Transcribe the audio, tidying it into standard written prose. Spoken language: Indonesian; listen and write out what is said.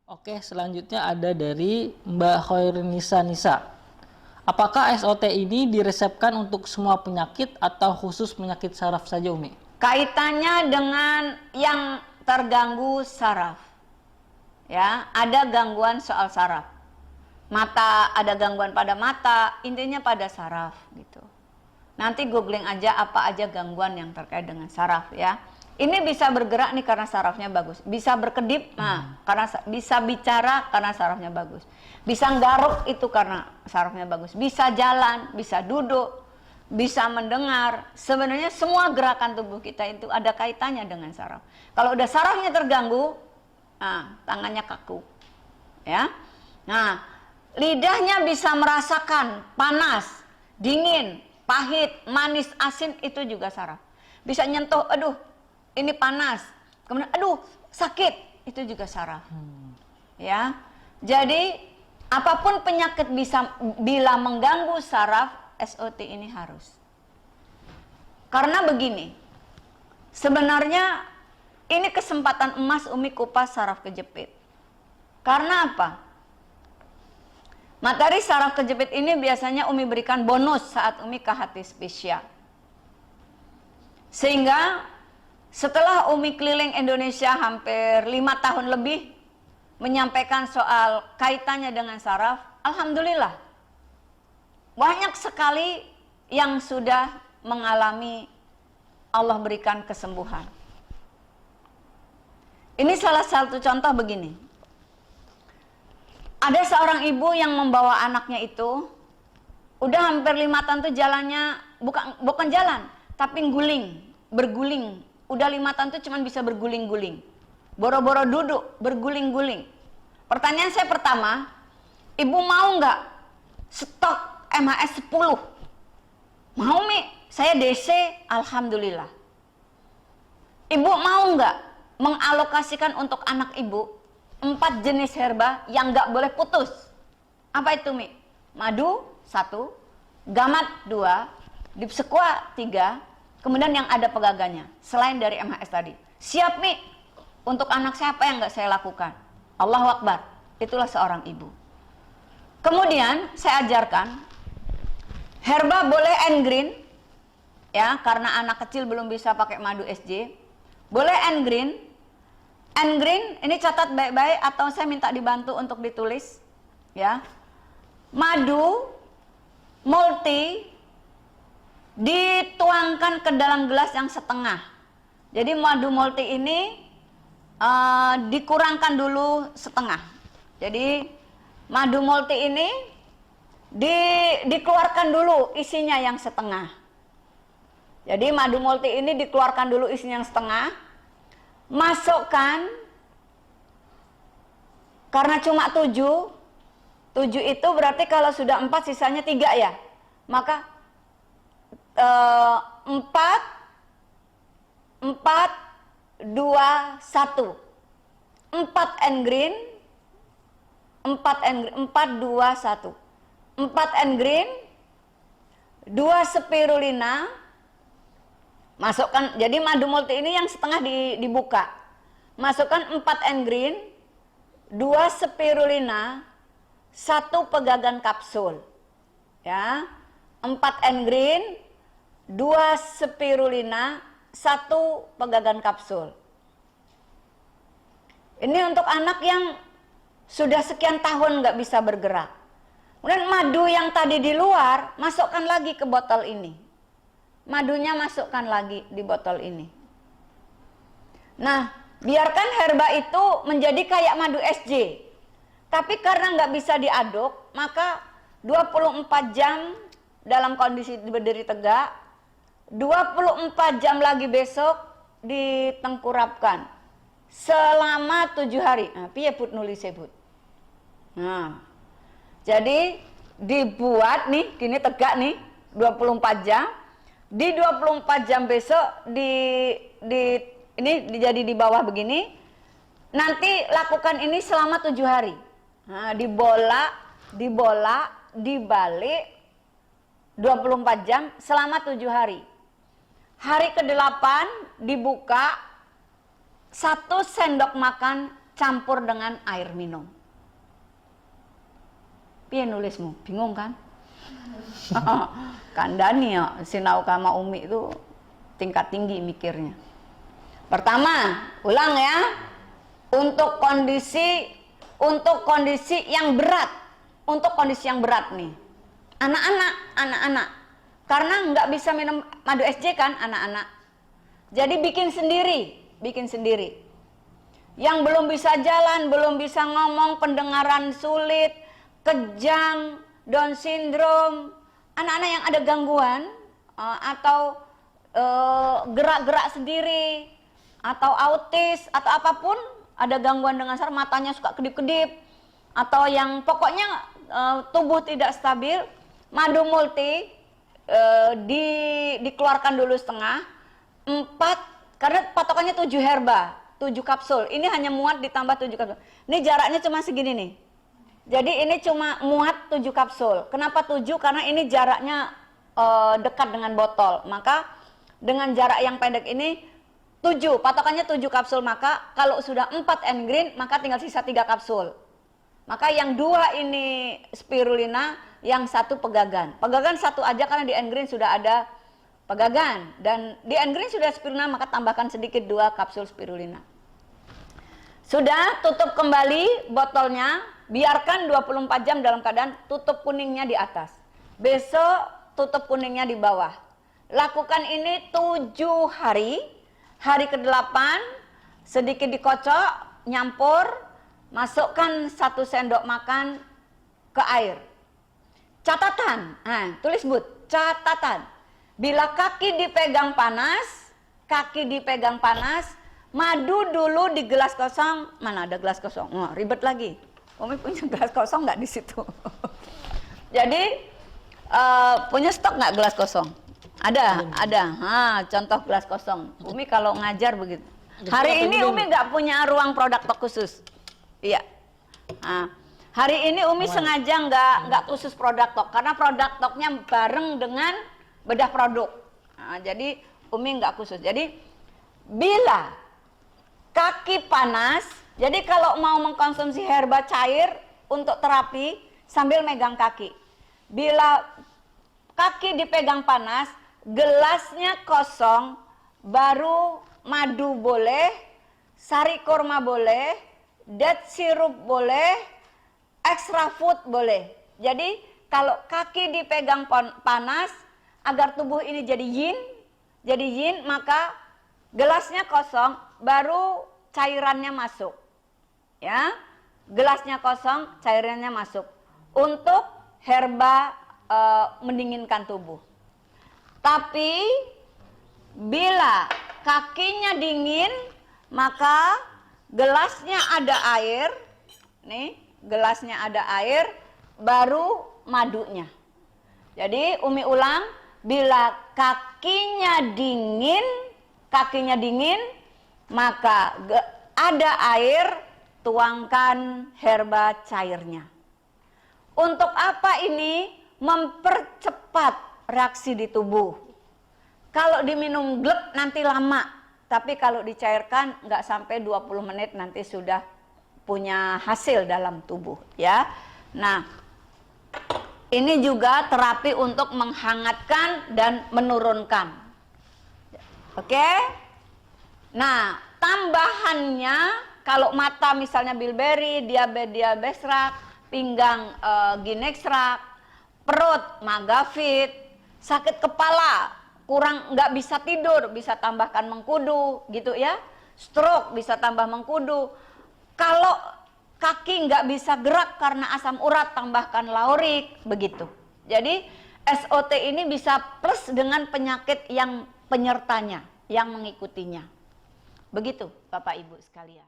Oke, selanjutnya ada dari Mbak Khoirnisa Nisa. Apakah SOT ini diresepkan untuk semua penyakit atau khusus penyakit saraf saja, Umi? Kaitannya dengan yang terganggu saraf. Ya, ada gangguan soal saraf. Mata, ada gangguan pada mata, intinya pada saraf gitu. Nanti googling aja apa aja gangguan yang terkait dengan saraf ya. Ini bisa bergerak nih karena sarafnya bagus. Bisa berkedip, nah karena bisa bicara karena sarafnya bagus. Bisa nggaruk itu karena sarafnya bagus. Bisa jalan, bisa duduk, bisa mendengar. Sebenarnya semua gerakan tubuh kita itu ada kaitannya dengan saraf. Kalau udah sarafnya terganggu, nah tangannya kaku. Ya. Nah, lidahnya bisa merasakan panas, dingin, pahit, manis, asin, itu juga saraf. Bisa nyentuh, aduh ini panas, kemudian aduh sakit, itu juga saraf. Ya, jadi apapun penyakit bisa bila mengganggu saraf, SOT ini harus. Karena begini, sebenarnya ini kesempatan emas Umi kupas saraf kejepit. Karena apa? Materi saraf kejepit ini biasanya Umi berikan bonus saat Umi ke hati spesial. Sehingga setelah Umi keliling Indonesia hampir 5 tahun lebih menyampaikan soal kaitannya dengan saraf, alhamdulillah banyak sekali yang sudah mengalami Allah berikan kesembuhan. Ini salah satu contoh begini. Ada seorang ibu yang membawa anaknya itu udah hampir 5 tahun tuh jalannya bukan jalan, tapi berguling. Udah 5 tahun tuh cuma bisa berguling-guling. Boro-boro duduk, berguling-guling. Pertanyaan saya pertama, ibu mau nggak stok MHS 10? Mau Mi, saya DC, alhamdulillah. Ibu mau nggak mengalokasikan untuk anak ibu 4 jenis herba yang nggak boleh putus? Apa itu Mi? Madu 1, gamat 2, dipsekua 3, kemudian yang ada pegaganya selain dari MHS tadi. Siap Mi, untuk anak siapa yang nggak saya lakukan? Allahu Akbar, itulah seorang ibu. Kemudian saya ajarkan herba boleh and green, ya karena anak kecil belum bisa pakai madu SJ. Boleh and green. And green, ini catat baik-baik atau saya minta dibantu untuk ditulis, ya. Madu multi dituangkan ke dalam gelas yang setengah. Jadi madu multi ini dikurangkan dulu setengah. Jadi madu multi ini dikeluarkan dulu isinya yang setengah. Jadi madu multi ini dikeluarkan dulu isinya yang setengah. Masukkan, karena cuma 7 itu berarti kalau sudah 4 sisanya 3 ya. Maka 4 2 1 4 and green 4 2 1 4 and green 2 spirulina. Masukkan, jadi madu multi ini yang setengah dibuka. Masukkan 4 and green 2 spirulina 1 pegagan kapsul, ya. 4 and green 2 spirulina 1 pegagan kapsul. Ini untuk anak yang sudah sekian tahun nggak bisa bergerak. Kemudian madu yang tadi di luar masukkan lagi ke botol ini. Madunya masukkan lagi di botol ini. Nah, biarkan herba itu menjadi kayak madu SJ. Tapi karena nggak bisa diaduk, maka 24 jam dalam kondisi berdiri tegak, 24 jam lagi besok ditengkurapkan selama 7 hari. Nah, piye put nulis sebut. Nah, jadi dibuat nih, gini tegak nih, 24 jam. Di 24 jam besok ini jadi di bawah begini. Nanti lakukan ini selama 7 hari. Nah, dibolak, dibalik 24 jam selama 7 hari. Hari ke-8 dibuka 1 sendok makan campur dengan air minum. Piye nulismu? Bingung kan? Kandani ya, sinau kama Umi itu tingkat tinggi mikirnya. Pertama, ulang ya. Untuk kondisi yang berat. Untuk kondisi yang berat nih. Anak-anak. Karena nggak bisa minum madu SJ kan anak-anak. Jadi bikin sendiri. Yang belum bisa jalan, belum bisa ngomong, pendengaran sulit, kejang, Down syndrome, anak-anak yang ada gangguan atau gerak-gerak sendiri, atau autis, atau apapun, ada gangguan dengan saraf, matanya suka kedip-kedip, atau yang pokoknya tubuh tidak stabil, madu multi dikeluarkan dulu setengah, 4, karena patokannya 7 herba, 7 kapsul. Ini hanya muat ditambah 7 kapsul. Ini jaraknya cuma segini nih. Jadi ini cuma muat 7 kapsul. Kenapa 7? Karena ini jaraknya dekat dengan botol. Maka dengan jarak yang pendek ini 7, patokannya 7 kapsul. Maka kalau sudah 4 N-Green, maka tinggal sisa 3 kapsul. Maka yang 2 ini spirulina, yang 1 pegagan. Pegagan 1 aja karena di N-Green sudah ada pegagan. Dan di N-Green sudah spirulina, maka tambahkan sedikit 2 kapsul spirulina. Sudah, tutup kembali botolnya. Biarkan 24 jam dalam keadaan tutup kuningnya di atas. Besok tutup kuningnya di bawah. Lakukan ini 7 hari. Hari ke-8 sedikit dikocok, nyampur, masukkan 1 sendok makan ke air. Catatan, tulis catatan. Bila kaki dipegang panas, madu dulu di gelas kosong. Mana ada gelas kosong? Oh, ribet lagi. Umi punya gelas kosong nggak di situ? Jadi punya stok nggak gelas kosong? Ada. Contoh gelas kosong. Umi kalau ngajar begitu. Hari ini Umi nggak punya ruang produk tok khusus. Iya. Hari ini Umi sengaja nggak khusus produk tok karena produk toknya bareng dengan bedah produk. Jadi Umi nggak khusus. Jadi bila kaki panas. Jadi kalau mau mengkonsumsi herba cair untuk terapi sambil megang kaki. Bila kaki dipegang panas, gelasnya kosong, baru madu boleh, sari kurma boleh, date syrup boleh, extra food boleh. Jadi kalau kaki dipegang panas, agar tubuh ini jadi yin, maka gelasnya kosong, baru cairannya masuk. Ya, gelasnya kosong, cairannya masuk untuk herba mendinginkan tubuh. Tapi bila kakinya dingin, maka gelasnya ada air. Nih, gelasnya ada air, baru madunya. Jadi Umi ulang, bila kakinya dingin, maka ada air, tuangkan herba cairnya. Untuk apa ini? Mempercepat reaksi di tubuh. Kalau diminum glep nanti lama, tapi kalau dicairkan nggak sampai 20 menit nanti sudah punya hasil dalam tubuh, ya. Nah, ini juga terapi untuk menghangatkan dan menurunkan. Oke? Nah, tambahannya kalau mata misalnya bilberry, diabetes rak, pinggang ginexrak, perut magafit, sakit kepala, kurang nggak bisa tidur, bisa tambahkan mengkudu gitu ya. Stroke bisa tambah mengkudu. Kalau kaki nggak bisa gerak karena asam urat, tambahkan laurik, begitu. Jadi SOT ini bisa plus dengan penyakit yang penyertanya, yang mengikutinya. Begitu Bapak Ibu sekalian.